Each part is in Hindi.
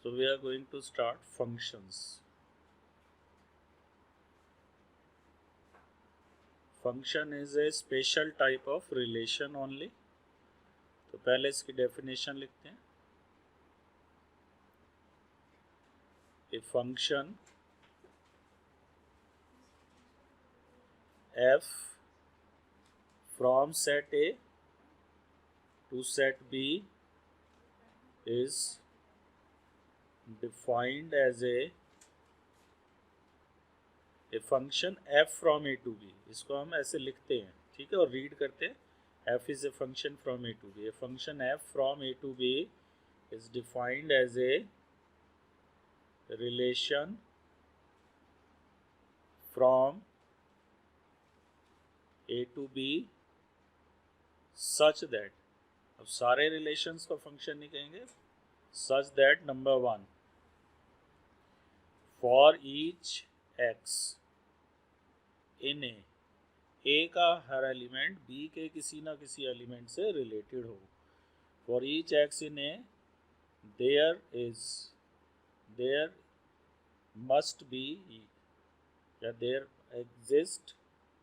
So we are going to start functions. Function is a special type of relation only. तो पहले इसकी definition लिखते हैं. A function f from set A to set B is defined as a function f from A to B. इसको हम ऐसे लिखते हैं, ठीक है, और रीड करते हैं. f is a function from A to B. A function f from A to B is defined as a relation from A to B such that, अब सारे रिलेशंस को फंक्शन नहीं कहेंगे, such that number 1 for each x in ए का हर एलिमेंट बी के किसी ना किसी एलिमेंट से रिलेटेड हो. For each x in A there must be या देयर एग्जिस्ट,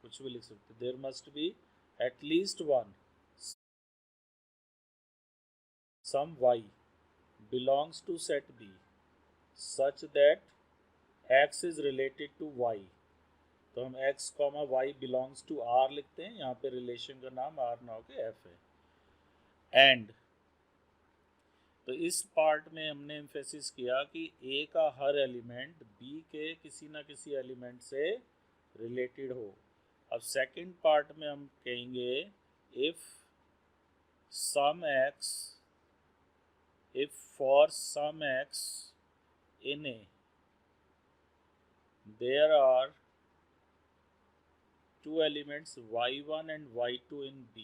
कुछ भी लिख सकते, there must be at least one some y belongs to set B such that x is related to y. तो हम x, y belongs to R लिखते हैं. यहाँ पे रिलेशन का नाम R ना होके f है. एंड तो इस पार्ट में हमने एम्फेसिस किया कि A का हर एलिमेंट B के किसी ना किसी एलिमेंट से रिलेटेड हो. अब सेकंड पार्ट में हम कहेंगे if for some x in A there are two elements y1 and y2 in B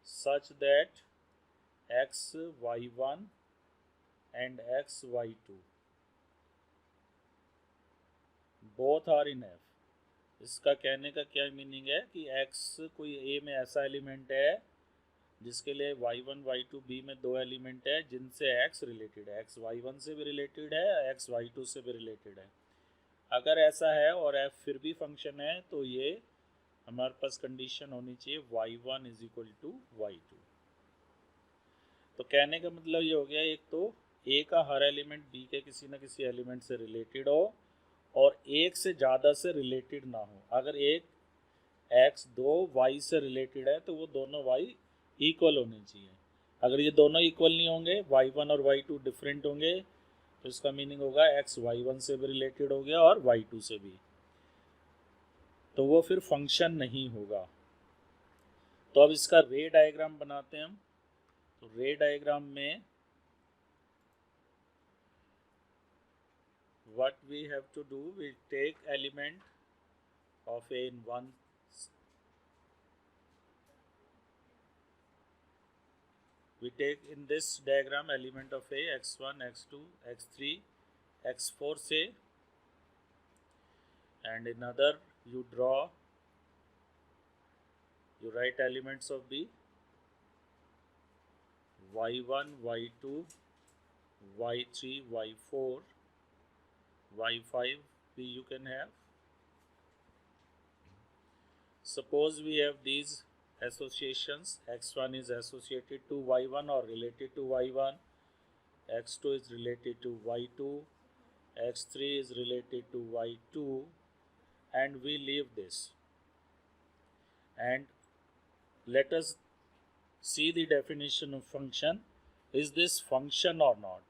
such that x y1 and x y2 both are in F. इसका कहने का क्या मीनिंग है कि x कोई A में ऐसा एलिमेंट है जिसके लिए y1 y2 B में दो एलिमेंट है जिनसे x रिलेटेड है. x y1 से भी रिलेटेड है, x y2 से भी रिलेटेड है. अगर ऐसा है और f फिर भी फंक्शन है तो ये हमारे पास कंडीशन होनी चाहिए y1 is equal to y2. तो कहने का मतलब ये हो गया, एक तो A का हर एलिमेंट B के किसी न किसी एलिमेंट से रिलेटेड हो और एक से ज़्यादा से रिलेटेड ना हो. अगर एक x दो y से रिलेटेड है तो वो दोनों y इक्वल होने चाहिए. अगर ये दोनों इक्वल नहीं होंगे, y1 और y2 डिफरेंट होंगे, तो इसका मीनिंग होगा x y1 से भी रिलेटेड हो गया और y2 से भी, तो वो फिर फंक्शन नहीं होगा. तो अब इसका रे डायग्राम बनाते हैं हम. तो रे डायग्राम में what we have to do, we take element of A in one, we take in this diagram element of A x1 x2 x3 x4 say, and in other you write elements of B y1 y2 y3 y4 y5 B you can have. Suppose we have these associations, x1 is associated to y1 or related to y1, x2 is related to y2, x3 is related to y2, and we leave this. And let us see the definition of function. Is this function or not?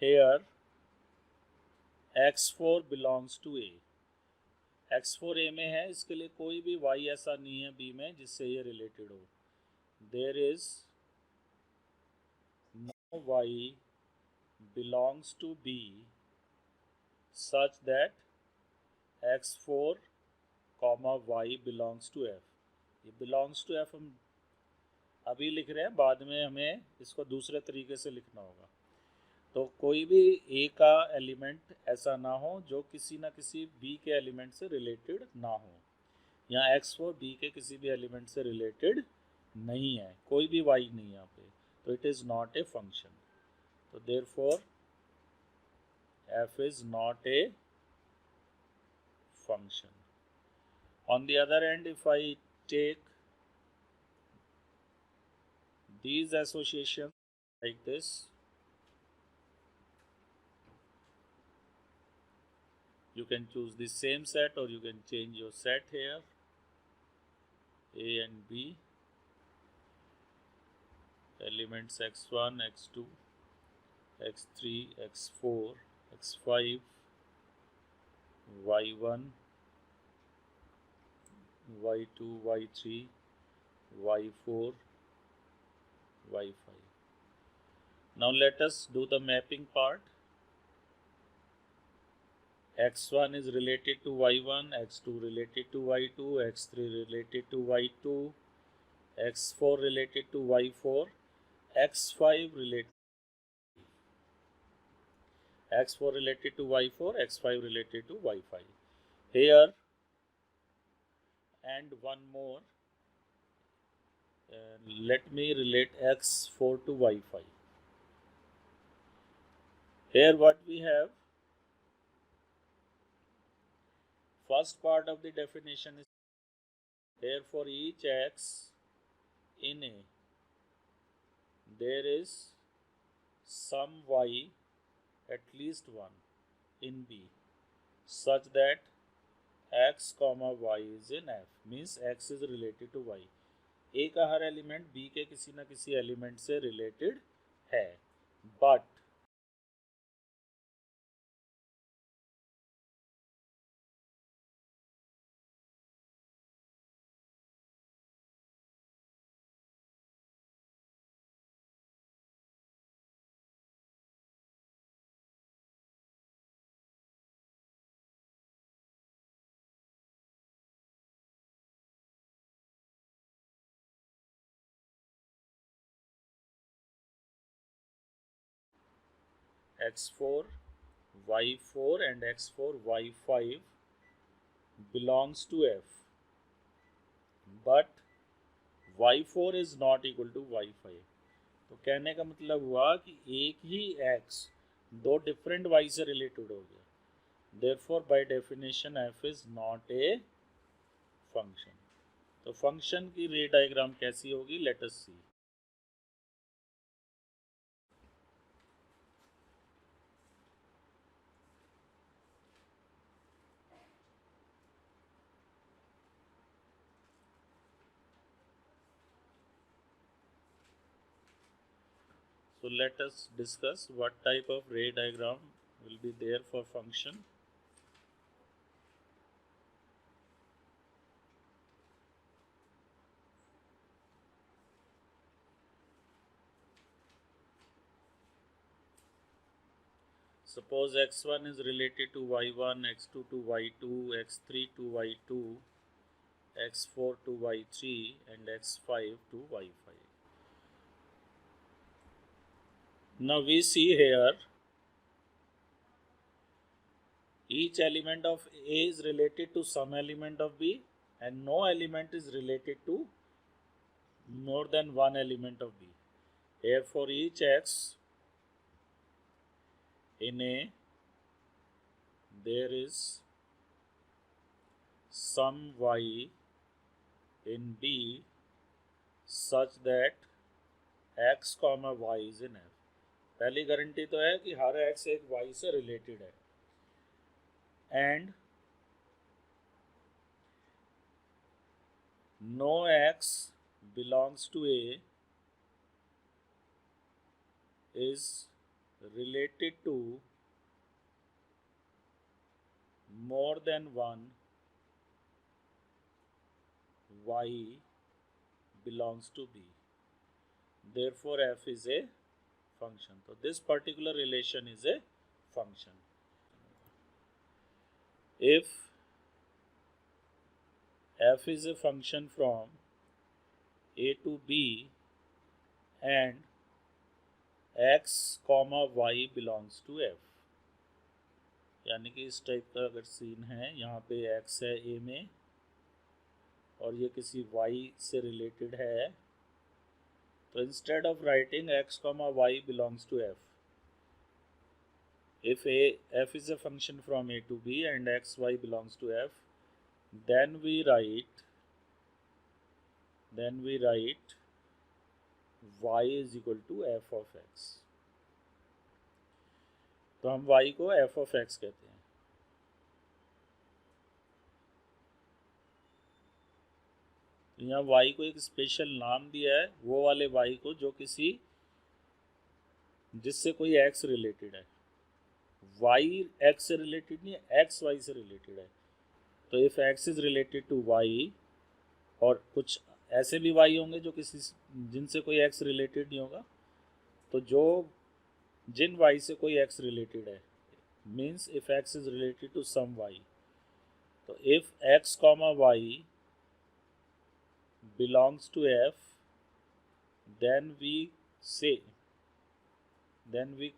Here x4 belongs to A. x4 A में है, इसके लिए कोई भी y ऐसा नहीं है B में जिससे ये रिलेटेड हो. There is no y belongs to B such that x4 y belongs to F. ये belongs to F हम अभी लिख रहे हैं, बाद में हमें इसको दूसरे तरीके से लिखना होगा. तो कोई भी A का एलिमेंट ऐसा ना हो जो किसी ना किसी B के एलिमेंट से रिलेटेड ना हो. यहाँ x4 B के किसी भी एलिमेंट से रिलेटेड नहीं है, कोई भी y नहीं यहाँ पे, तो it is not a function. तो therefore f is not a function. On the other hand, if I take these associations like this, you can choose the same set or you can change your set here, A and B, elements x1, x2, x3, x4, x5, y1, y2, y3, y4, y5. Now let us do the mapping part. x1 is related to y1, x2 related to y2, x3 related to y2, x4 related to y4, x5 related x4 related to y4, x5 related to y5. Here and one more, let me relate x4 to y5. Here what we have, first part of the definition is here for each x in A, there is some y at least one in B such that x comma y is in F, means x is related to y. A का हर एलिमेंट B के किसी न किसी एलिमेंट से रिलेटेड है, but x4, y4 and x4, y5 belongs to F, but y4 is not equal to y5. तो कहने का मतलब हुआ कि एक ही x दो डिफरेंट y से रिलेटेड हो गया, therefore by definition f is not a function. तो फंक्शन की रे डायग्राम कैसी होगी, late us C. So let us discuss what type of ray diagram will be there for function. Suppose x1 is related to y1, x2 to y2, x3 to y2, x4 to y3 and x5 to y5. Now we see here each element of A is related to some element of B and no element is related to more than one element of B. Here for each x in A, there is some y in B such that x comma y is in F. पहली गारंटी तो है कि हर x एक y से रिलेटेड है, and no x belongs to A is related to more than one y belongs to B. Therefore f is a function. So this particular relation is a function. If f is a function from A to B and x comma y belongs to F, यानी कि इस टाइप का अगर सीन है, यहाँ पे x है A में और ये किसी y से रिलेटेड है, तो instead of writing x comma y belongs to F, if f is a function from a to b and x y belongs to f, then we write y is equal to f of x. तो हम y को f of x कहते हैं। यहाँ y को एक स्पेशल नाम दिया है, वो वाले y को जो किसी जिससे कोई x रिलेटेड है। y x से रिलेटेड नहीं है, x y से रिलेटेड है। तो if x is related to y, और कुछ ऐसे भी y होंगे जो किसी जिनसे कोई x रिलेटेड नहीं होगा, तो जो जिन y से कोई x रिलेटेड है means if x is related to some y, तो if x comma y belongs to f, then we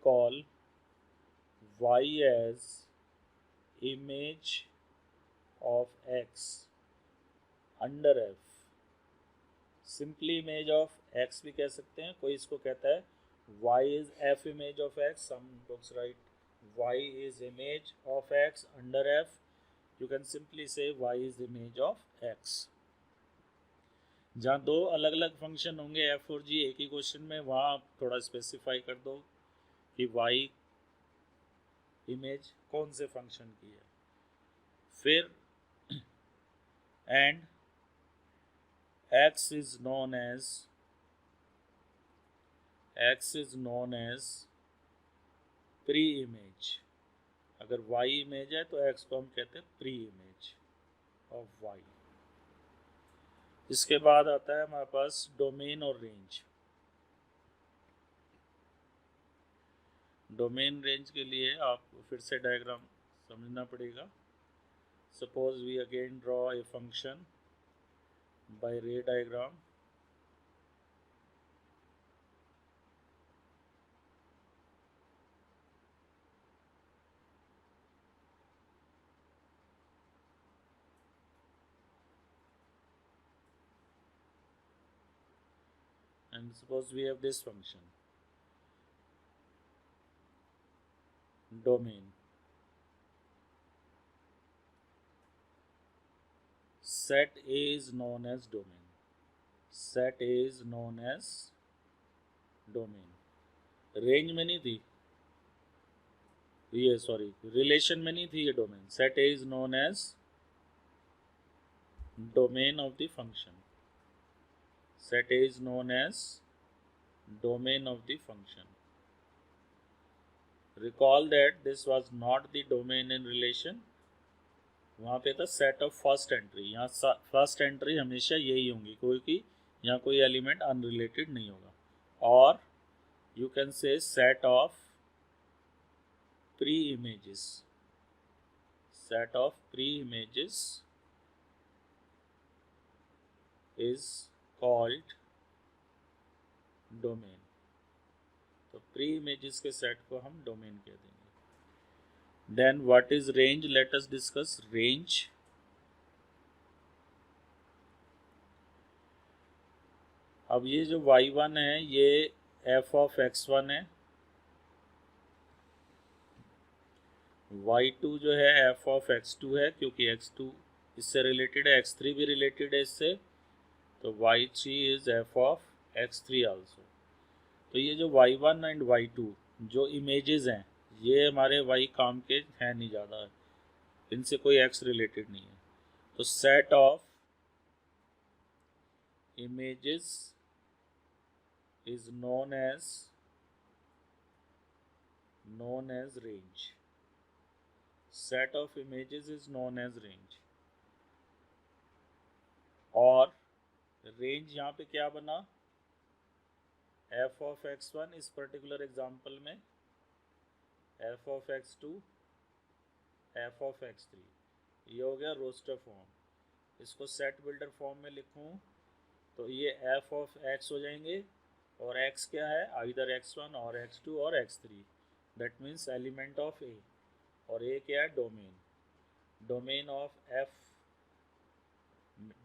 call y as image of x under f. Simply image of x भी कह सकते हैं, कोई इसको कहता है y is f image of x, some books write y is image of x under f. You can simply say y is image of x. जहाँ दो अलग अलग फंक्शन होंगे f और g एक ही क्वेश्चन में, वहाँ आप थोड़ा स्पेसिफाई कर दो कि y इमेज कौन से फंक्शन की है। फिर and x is known as pre-image. अगर y इमेज है तो x को हम कहते हैं प्री इमेज ऑफ y। इसके बाद आता है हमारे पास डोमेन और रेंज। डोमेन रेंज के लिए आपको फिर से डायग्राम समझना पड़ेगा। Suppose we again draw a function by ray diagram. And suppose we have this function domain. Set A is known as domain. Set A is known as domain. Range में नहीं थी ये, सॉरी रिलेशन में नहीं थी ये domain. Set A is known as domain of the function. Set A is known as domain of the function. Recall that this was not the domain in relation. वहाँ पे था set of first entry, यहाँ फर्स्ट एंट्री हमेशा यही होंगी, क्योंकि यहाँ कोई एलिमेंट अनरिलेटेड नहीं होगा। और you can say set of pre-images. Set of pre-images is called domain. तो प्री इमेजेस के सेट को हम डोमेन कह देंगे। Then what is range? Let us discuss range. अब ये जो y1 है ये f of x1 है, y2 जो है f of x2 है क्योंकि x2 इससे रिलेटेड है, x3 भी रिलेटेड है इससे, तो y3 is f of x3 also. तो ये जो y1 एंड y2 जो इमेजेस हैं ये हमारे y काम के हैं नहीं ज़्यादा, इनसे कोई x रिलेटेड नहीं है। तो set of images is known as range. Set of images is known as range. और रेंज यहाँ पे क्या बना? f of x1 इस पर्टिकुलर एग्जांपल में f of x2 f of x3, ये हो गया रोस्टर फॉर्म। इसको सेट बिल्डर फॉर्म में लिखूं तो ये f of x हो जाएंगे, और x क्या है? आइदर x1 और x2 और x3, that means element of a, और a क्या है? Domain. Domain of f,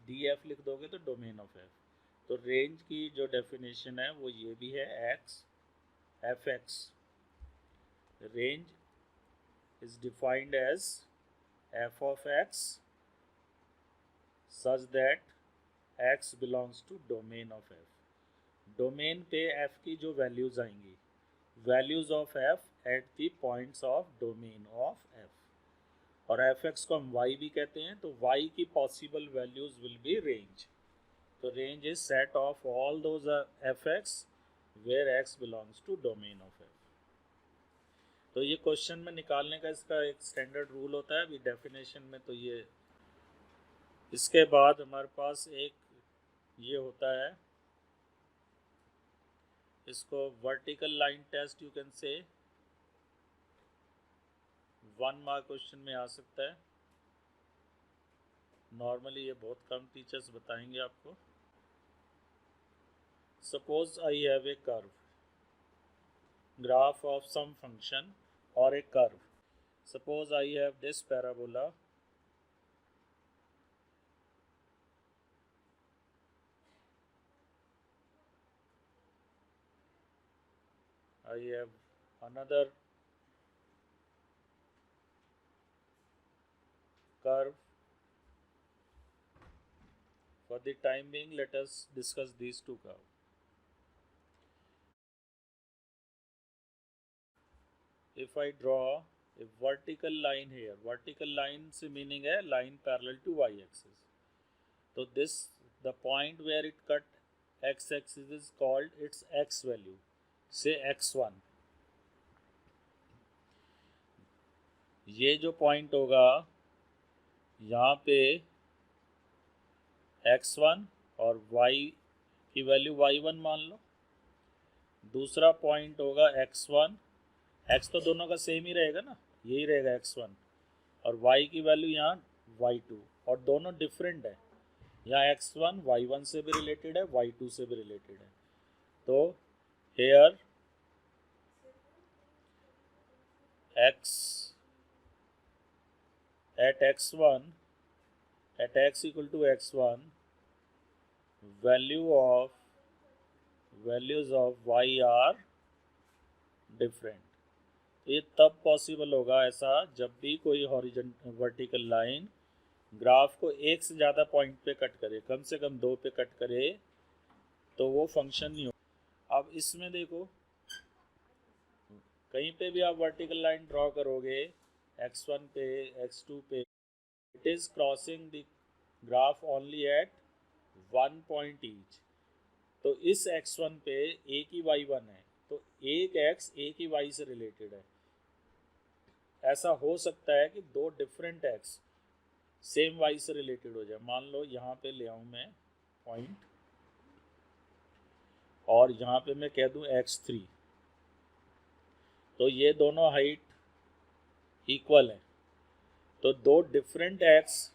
df लिख दोगे तो डोमेन ऑफ f। तो रेंज की जो डेफिनेशन है वो ये भी है, x f x। Range is defined as f of x such that x belongs to domain of f. Domain पे f की जो वैल्यूज आएंगी, values of f at the points of domain of f, और एफ एक्स को हम y भी कहते हैं, तो y की possible values will be range. तो range is set of all those F X where x belongs to domain of f. तो ये क्वेश्चन में निकालने का इसका एक स्टैंडर्ड रूल होता है. अभी डेफिनेशन में तो ये, इसके बाद हमारे पास एक ये होता है, इसको vertical line test you can say. 1 mark question में आ सकता है. नॉर्मली ये बहुत कम टीचर्स बताएंगे आपको. Suppose I have a curve, graph of some function और a curve. Suppose I have this parabola, I have another curve. For the time being, let us discuss these two curves. If I draw a vertical line here, vertical line से meaning है line parallel to y-axis. So this, the point where it cut x-axis is called its x value. Say x1. ये जो पॉइंट होगा यहाँ पे x1 और y की वैल्यू y1 मान लो. दूसरा पॉइंट होगा x1, x तो दोनों का सेम ही रहेगा ना, यही रहेगा x1, और y की वैल्यू यहाँ y2, और दोनों डिफरेंट है. यहाँ x1 y1 से भी रिलेटेड है, y2 से भी रिलेटेड है. तो hair x at x1 at x equal to x1, values of y are different. ये तब पॉसिबल होगा ऐसा जब भी कोई हॉरिजॉन्टल वर्टिकल लाइन ग्राफ को एक से ज़्यादा पॉइंट पे कट करे, कम से कम 2 पे कट करे, तो वो फंक्शन नहीं हो. अब इसमें देखो, कहीं पे भी आप वर्टिकल लाइन ड्रॉ करोगे x1 पे, x2 पे, it is crossing the graph only at 1 point each. तो इस x1 पे एक ही y1 है, तो एक x एक ही y से रिलेटेड है. ऐसा हो सकता है कि दो डिफरेंट x सेम y से रिलेटेड हो जाए. मान लो यहाँ पे ले आऊँ मैं पॉइंट, और यहाँ पे मैं कह दूँ x3, तो ये दोनों हाइट इक्वल है, तो दो डिफरेंट x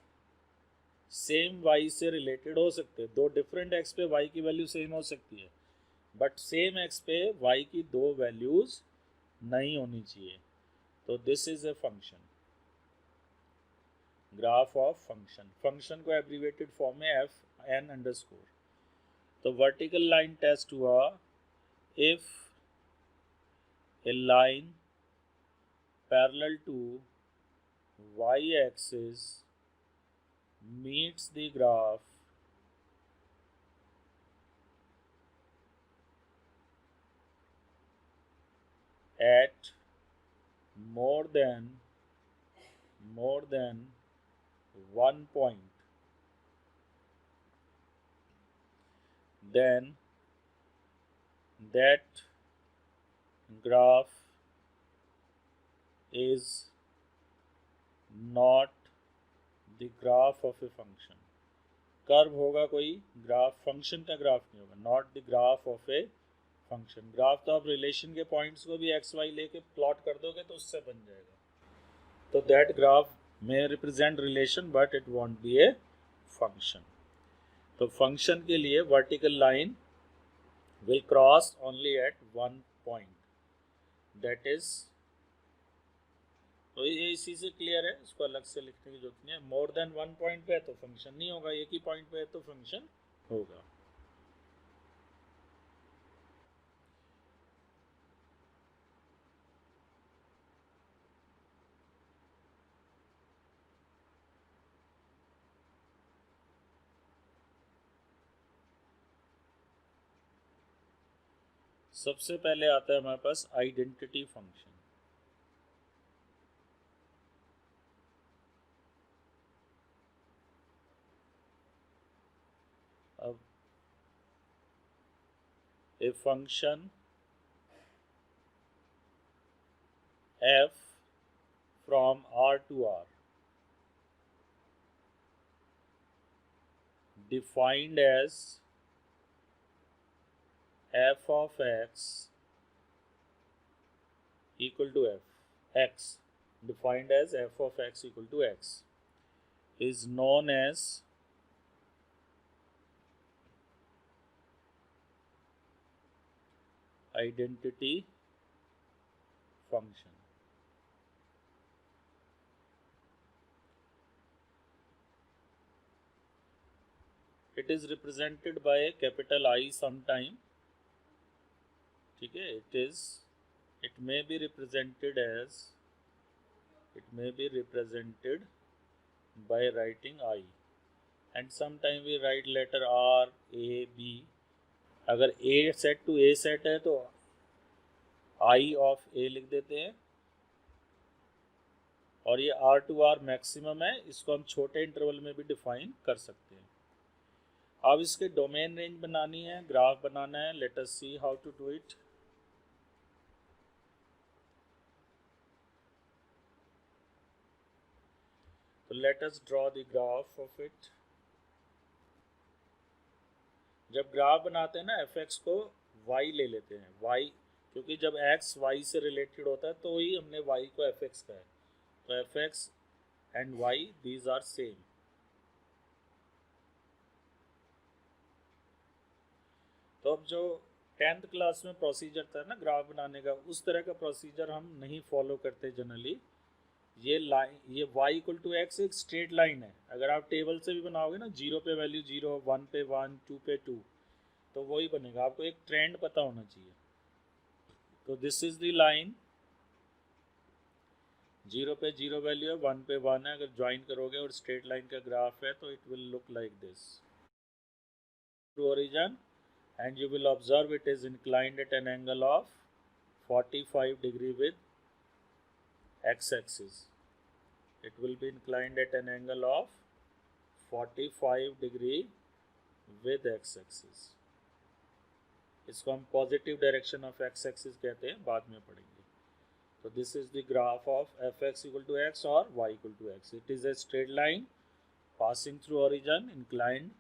सेम y से रिलेटेड हो सकते हैं. दो डिफरेंट x पे y की वैल्यू सेम हो सकती है, बट सेम x पे y की दो वैल्यूज नहीं होनी चाहिए. तो this is a function, graph of function. Function को एब्रीवेटेड फॉर्म में fn_. तो वर्टिकल लाइन टेस्ट हुआ if a line parallel to y-axis meets the graph at more than 1 point, then that graph is not the graph of a function. Curve होगा कोई, ग्राफ फंक्शन का ग्राफ नहीं होगा. Not the graph of a function. Graph तो आप रिलेशन के पॉइंट्स को भी एक्स वाई लेके प्लॉट कर दोगे तो उससे बन जाएगा. तो दैट ग्राफ में represent relation but it won't be a function. तो फंक्शन के लिए vertical line will cross only at 1 point, that is. तो ये इसी से क्लियर है, इसको अलग से लिखने की जरूरत नहीं है. मोर देन 1 पॉइंट पे है तो फंक्शन नहीं होगा, एक ही पॉइंट पे है तो फंक्शन होगा. सबसे पहले आता है हमारे पास आइडेंटिटी फंक्शन। अब a function f from R to R defined as f of x equal to x defined as f of x equal to x is known as identity function. It is represented by a capital I sometime. ठीक है, it may be represented by writing I, and sometime we write letter R, A, B. अगर A set to A set है तो I of A लिख देते हैं, और ये R to R मैक्सिमम है, इसको हम छोटे इंटरवल में भी डिफाइन कर सकते हैं। अब इसके डोमेन रेंज बनानी है, ग्राफ बनाना है। Let us see how to do it. तो let us draw the graph of it. जब ग्राफ बनाते हैं ना, एफ एक्स को वाई ले लेते हैं, वाई, क्योंकि जब एक्स वाई से रिलेटेड होता है तो ही हमने वाई को एफ एक्स कहा है। तो F X and Y these are same. तो अब जो 10th क्लास में प्रोसीजर था ना ग्राफ बनाने का, उस तरह का प्रोसीजर हम नहीं फॉलो करते जनरली। ये लाइन, ये y इक्वल टू एक्स एक स्ट्रेट लाइन है। अगर आप टेबल से भी बनाओगे ना, 0 पे वैल्यू 0, 1 पे 1, 2 पे 2, तो वही बनेगा। आपको एक ट्रेंड पता होना चाहिए। तो दिस इज द लाइन, 0 पे 0 वैल्यू है, 1 पे 1 है। अगर ज्वाइन करोगे और स्ट्रेट लाइन का ग्राफ है तो it will look like this to origin, and you will observe it is inclined at an angle of 45 degree with x-axis. It will be inclined at an angle of 45 degree with x-axis. इसको हम पॉजिटिव डायरेक्शन ऑफ x-axis कहते हैं, बाद में पढ़ेंगे। तो this is the graph of f(x) equal to x और y equal to x. It is a straight line passing through origin, inclined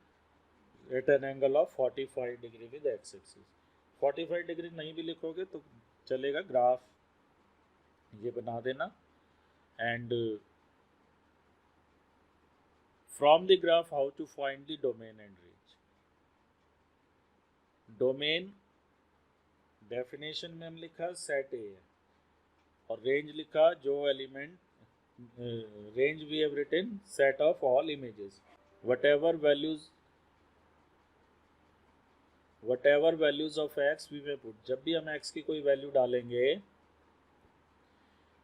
at an angle of 45 degree with x-axis. 45 degree नहीं भी लिखोगे तो चलेगा, ग्राफ ये बना देना। And from the graph how to find the domain and range. Domain definition में हम लिखा सेट ए है, और रेंज लिखा जो element, range we have written set of all images whatever values of x we may put। जब भी हम x की कोई वैल्यू डालेंगे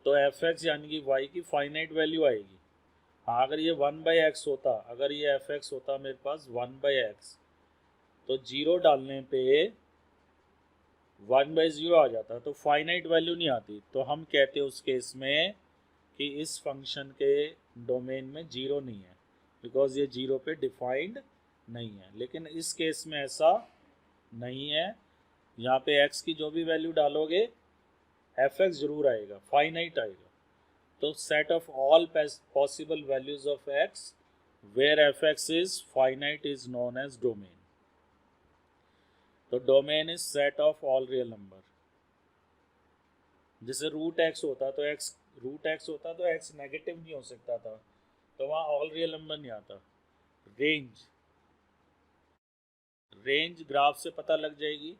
तो एफ एक्स यानी कि y की फाइनाइट वैल्यू आएगी। हाँ, अगर ये 1/x होता, अगर ये एफ एक्स होता मेरे पास 1/x, तो 0 डालने पे 1/0 आ जाता, तो फाइनाइट वैल्यू नहीं आती। तो हम कहते हैं उस केस में कि इस फंक्शन के डोमेन में 0 नहीं है, बिकॉज ये 0 पे डिफाइंड नहीं है। लेकिन इस केस में ऐसा नहीं है, यहाँ पे x की जो भी वैल्यू डालोगे एफ एक्स जरूर आएगा, फाइनाइट आएगा। तो set of all possible values of x where F X is finite is known as domain. तो domain is set of all real number. जैसे रूट एक्स होता तो x नेगेटिव नहीं हो सकता था, तो वहाँ ऑल रियल नंबर नहीं आता। रेंज ग्राफ से पता लग जाएगी।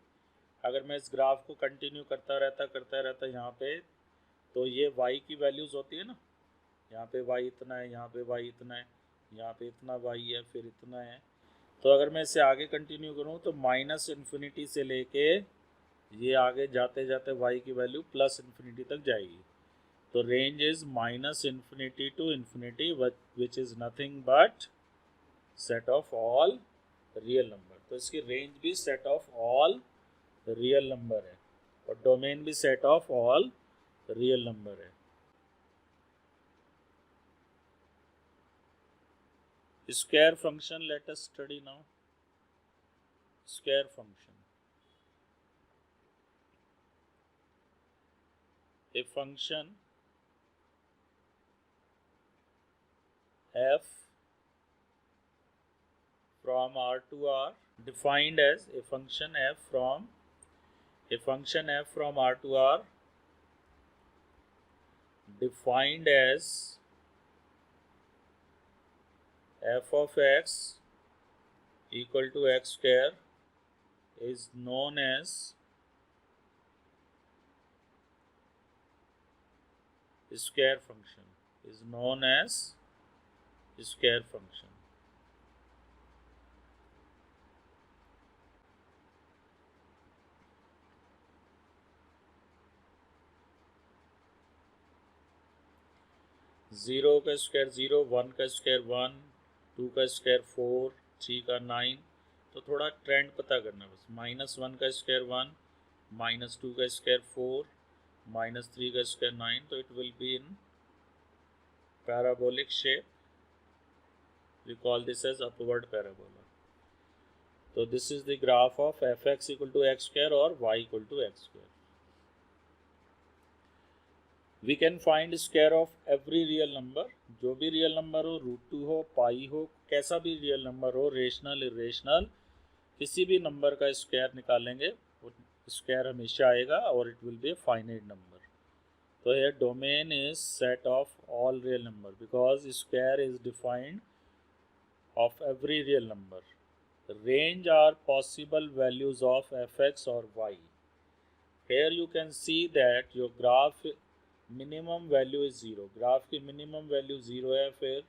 अगर मैं इस ग्राफ को कंटिन्यू करता रहता यहाँ पे, तो ये y की वैल्यूज़ होती है ना, यहाँ पे y इतना है, यहाँ पे y इतना है, यहाँ पे इतना y है, फिर इतना है। तो अगर मैं इसे आगे कंटिन्यू करूँ तो -∞ से लेके ये आगे जाते जाते y की वैल्यू +∞ तक जाएगी। तो range is -∞ to ∞, which is nothing but set of all real number. तो इसकी रेंज भी set of all real number है। और डोमेन भी set of all real number है। Square function let us study now. Square function, a function f from R to R, defined as a function f from R to R, defined as f of x equal to x square, is known as square function, is known as square function। Zero का स्क्वायर ज़ीरो, वन का स्क्वायर वन, टू का स्क्वायर फोर, थ्री का नाइन। तो थोड़ा ट्रेंड पता करना बस। माइनस वन का स्क्वायर वन, माइनस टू का स्क्वायर फोर, माइनस थ्री का स्क्वायर नाइन। तो it will be in parabolic shape, we call this as upward parabola। तो this is the graph of fx equal to x square or y equal to x square। We can find square of every real number, जो भी रियल नंबर हो, √2 हो, पाई हो, कैसा भी रियल नंबर हो, रेशनल इरेशनल, किसी भी नंबर का स्क्वायर निकालेंगे, वो स्क्वायर हमेशा आएगा और it will be a finite number. तो ये domain is set of all real number because square is defined of every real number। Range are possible values of fx or y। Here you can see that your graph minimum value is 0। Graph की मिनिमम वैल्यू 0 है, फिर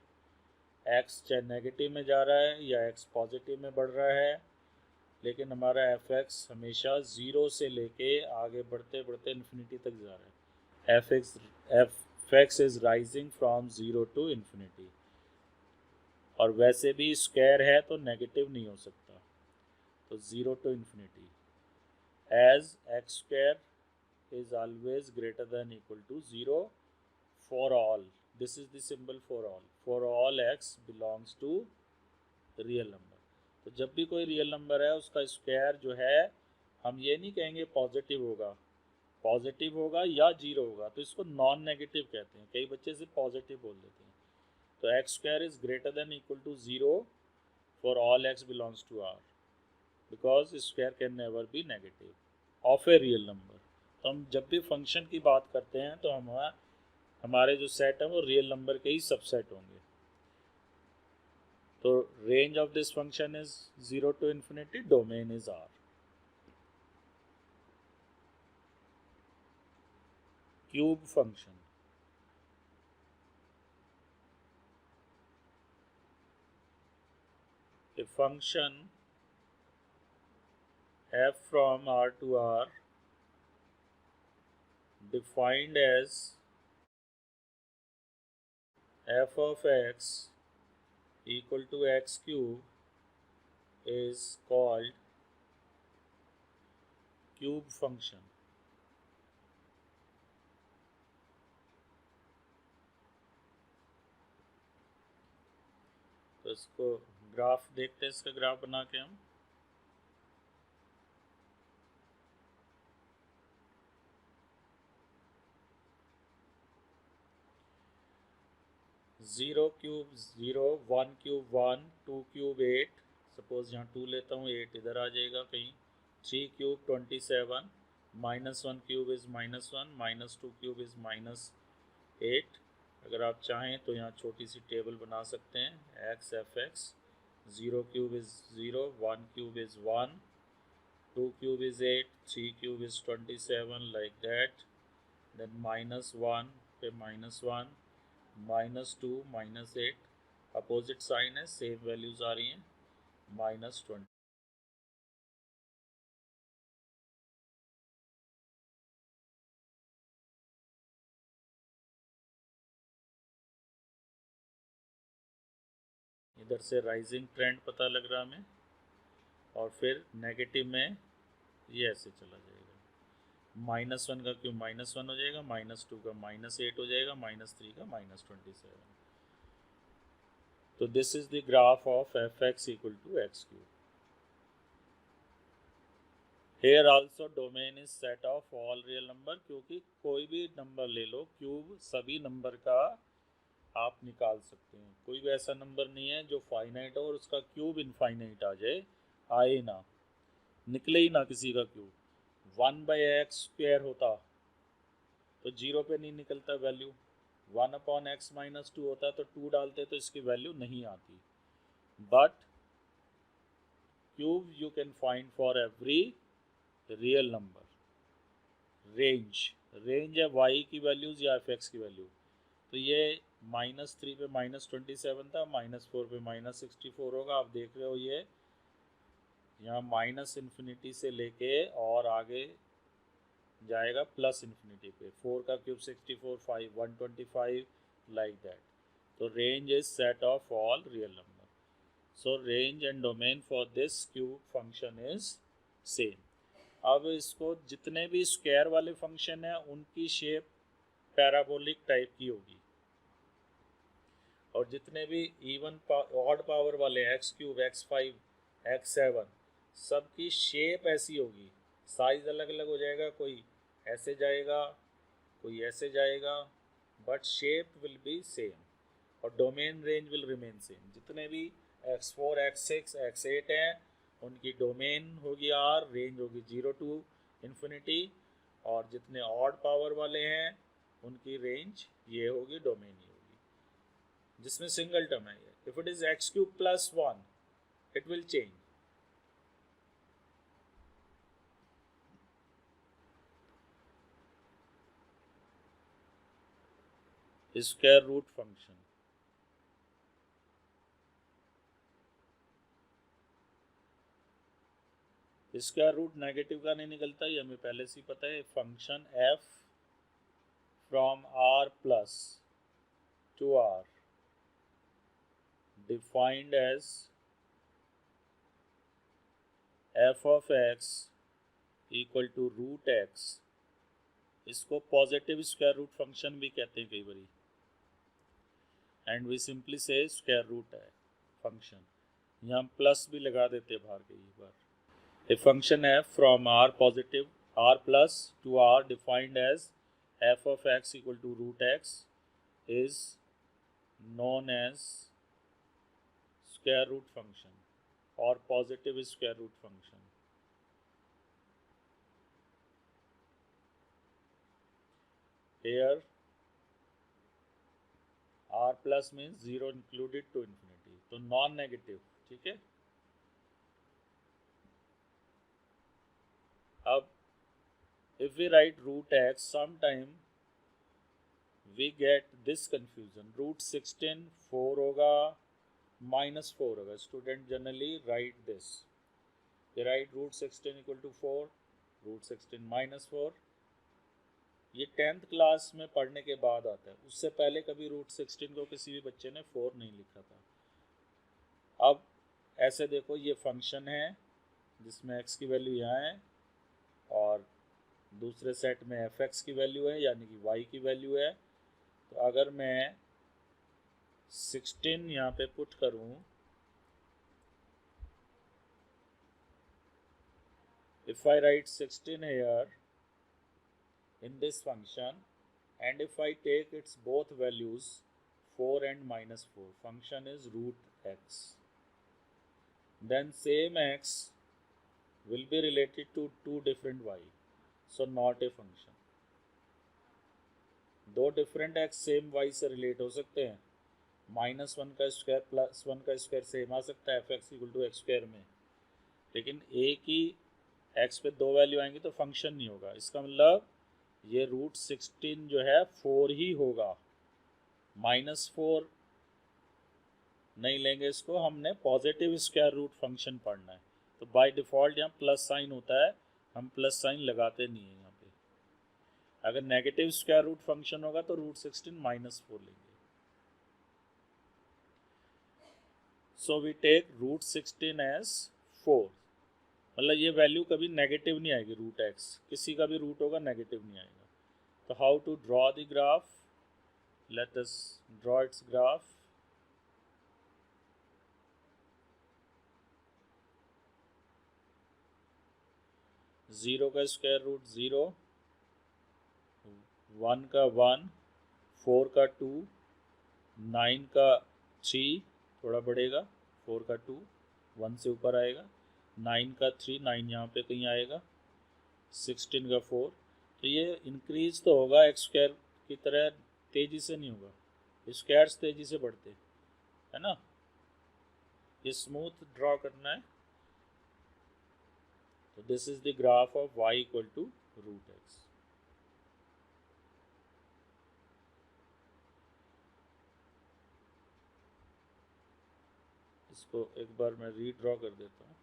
x चाहे नेगेटिव में जा रहा है या x पॉजिटिव में बढ़ रहा है, लेकिन हमारा fx हमेशा 0 से लेके आगे बढ़ते बढ़ते इन्फिनिटी तक जा रहा है। fx is rising from 0 to infinity। और वैसे भी स्क्वायर है तो नेगेटिव नहीं हो सकता, तो 0 to infinity. As x square is always greater than equal to 0 for all. This is the symbol for all x belongs to real number. तो जब भी कोई रियल नंबर है उसका स्क्वायर जो है, हम ये नहीं कहेंगे पॉजिटिव होगा या 0 होगा, तो इसको नॉन नेगेटिव कहते हैं। कई बच्चे से पॉजिटिव बोल देते हैं। तो x square is greater than equal to 0 for all x belongs to R, because square can never be negative of a real number. तो हम जब भी फंक्शन की बात करते हैं तो हमारे जो सेट है वो रियल नंबर के ही सबसेट होंगे। तो range of this function is 0 to infinity, domain is R. Cube function, a function f from R to R, defined as f of x equal to x cube, is called cube function। तो इसको ग्राफ देखते हैं, इसका ग्राफ बना के हम। Zero cube zero, one cube one, two cube eight, suppose यहाँ टू लेता हूँ, एट इधर आ जाएगा कहीं। Three cube 27, minus one cube is minus one, minus two cube is minus eight. अगर आप चाहें तो यहाँ छोटी सी टेबल बना सकते हैं, X F X. Zero cube is zero, one cube is one, two cube is eight, three cube is 27, like that. Then minus one पे minus one, minus two, minus eight, opposite sign है, सेम वैल्यूज आ रही हैं, माइनस 20। इधर से राइजिंग ट्रेंड पता लग रहा हमें, और फिर नेगेटिव में ये ऐसे चला जाएगा। -1 का क्यूब -1 हो जाएगा, -2 का -8 हो जाएगा, -3 का -27। तो this is the graph of f(x) equal to x cube. Here also domain is set of all real number, क्योंकि कोई भी नंबर ले लो, क्यूब सभी नंबर का आप निकाल सकते हैं। कोई भी ऐसा नंबर नहीं है जो फाइनाइट हो और उसका क्यूब इनफाइनाइट आ जाए, आए ना, निकले ही ना किसी का क्यूब। 1/x² होता तो 0 पे नहीं निकलता वैल्यू, 1/x-2 होता तो 2 डालते तो इसकी वैल्यू नहीं आती। But cube you can find for every real number. Range है y की वैल्यूज या f(x) की वैल्यू। तो ये -3 पे -27 था, -4 पे -64 होगा। आप देख रहे हो ये यहाँ -∞ से लेके और आगे जाएगा +∞ पे। 4 का क्यूब 64, 5 125, लाइक दैट। तो range is set of all real number. So range and domain for this cube function is same. अब इसको जितने भी स्क्वायर वाले फंक्शन हैं उनकी शेप पैराबोलिक टाइप की होगी, और जितने भी इवन ऑड पावर वाले x³ x5 x7 सबकी शेप ऐसी होगी, साइज अलग अलग हो जाएगा, कोई ऐसे जाएगा कोई ऐसे जाएगा, but shape will be same और domain range will remain same. जितने भी x4 x6 x8 हैं उनकी डोमेन होगी r, रेंज होगी 0 to infinity, और जितने ऑड पावर वाले हैं उनकी रेंज ये होगी, डोमेन ये होगी, जिसमें सिंगल टर्म है। If it is x³ + 1 it will change. Square root function, square root negative का नहीं निकलता, ये हमें पहले से ही पता है। Function f from r plus to r defined as f of x equal to root x। इसको पॉजिटिव स्क्वायर रूट फंक्शन भी कहते हैं कई बारी, एंड वी सिंपली से स्क्वायर रूट है फंक्शन। यहाँ हम प्लस भी लगा देते हैं बाहर कई बार। A function f from r positive r plus to r defined as f of x equal to root x is known as square root function or positive square root function. Here r plus means 0 included to infinity, तो नॉन नेगेटिव, ठीक है। अब if we write root x, sometime we get this confusion, root 16 4 होगा, -4 होगा। Student generally right this, they write root 16 equal to 4, root 16 -4। ये 10th क्लास में पढ़ने के बाद आता है, उससे पहले कभी root 16 को किसी भी बच्चे ने 4 नहीं लिखा था। अब ऐसे देखो, ये फंक्शन है जिसमें x की वैल्यू यहाँ है और दूसरे सेट में f(x) की वैल्यू है, यानी कि y की वैल्यू है। तो अगर मैं 16 यहाँ पे पुट करूँ, if I write 16 here in this function and if I take its both values 4 and -4, function is root x, then same x will be related to two different y, so not a function। दो डिफरेंट x सेम y से रिलेट हो सकते हैं, -1 का स्क्वायर +1 का स्क्वायर सेम आ सकता है f(x) इक्वल टू x², में, लेकिन एक ही x पे दो वैल्यू आएंगी तो फंक्शन नहीं होगा। इसका मतलब ये रूट 16 जो है 4 ही होगा, -4 नहीं लेंगे इसको, हमने पॉजिटिव स्क्वायर रूट फंक्शन पढ़ना है। तो बाय डिफ़ॉल्ट यहाँ प्लस साइन होता है, हम प्लस साइन लगाते नहीं हैं यहाँ पे। अगर नेगेटिव स्क्वायर रूट फंक्शन होगा तो रूट 16 -4 लेंगे। So we take root 16 as 4 मतलब ये वैल्यू कभी नेगेटिव नहीं आएगी, रूट एक्स किसी का भी रूट होगा नेगेटिव नहीं आएगा। तो how to draw the graph, let us draw its graph. Zero का स्क्वायर रूट ज़ीरो, 1 का 1, 4 का 2, 9 का 3, थोड़ा बढ़ेगा, 4 का 2 1 से ऊपर आएगा, 9 का 3, 9 यहाँ पे कहीं आएगा, 16 का 4। तो ये इंक्रीज तो होगा एक्स स्क्वायर की तरह, तेज़ी से नहीं होगा, स्क्वायर्स तेज़ी से बढ़ते है ना। ये स्मूथ ड्रॉ करना है। तो this is the graph of y equal to root x. इसको एक बार मैं रीड्रॉ कर देता हूँ।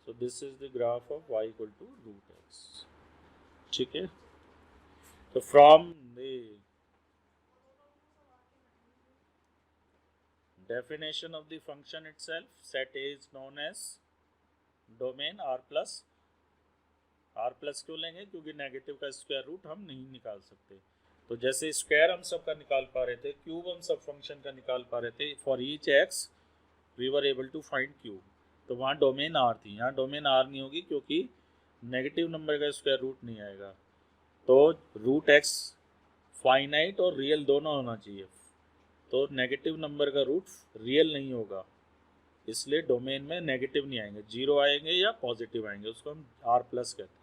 So this is the graph of y equal to root x. ठीक है। तो from the definition of the function itself, set A is known as domain r plus। r plus क्यों लेंगे, क्योंकि नेगेटिव का स्क्वायर रूट हम नहीं निकाल सकते। तो जैसे स्क्वायर हम सब का निकाल पा रहे थे, क्यूब हम सब फंक्शन का निकाल पा रहे थे, for each x we were able to find cube. तो वहाँ डोमेन आर थी, यहाँ डोमेन आर नहीं होगी क्योंकि नेगेटिव नंबर का स्क्वायर रूट नहीं आएगा। तो रूट एक्स फाइनाइट और रियल दोनों होना चाहिए। तो नेगेटिव नंबर का रूट रियल नहीं होगा, इसलिए डोमेन में नेगेटिव नहीं आएंगे, जीरो आएंगे या पॉजिटिव आएंगे, उसको हम आर प्लस कहते हैं।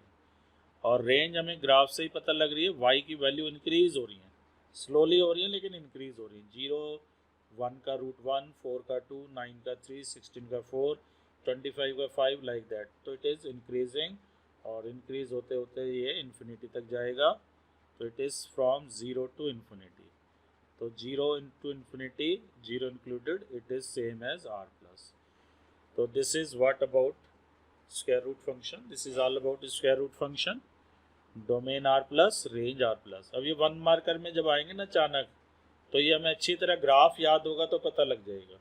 और रेंज हमें ग्राफ से ही पता लग रही है, वाई की वैल्यू इंक्रीज हो रही है, स्लोली हो रही है लेकिन इंक्रीज हो रही है। 0, 1 का रूट 1, 4 का 2, 9 का 3, 16 का 4, 25 का 5, लाइक दैट। तो इट इज़ इंक्रीजिंग, और इंक्रीज होते होते ये इन्फिनिटी तक जाएगा। तो it is from 0 to infinity. तो 0 to infinity, 0 included, it is same as R plus. तो this is what about square root function, this is all about square root function, domain R plus, range R plus. अब ये 1 मार्कर में जब आएंगे ना अचानक, तो ये हमें अच्छी तरह ग्राफ याद होगा तो पता लग जाएगा।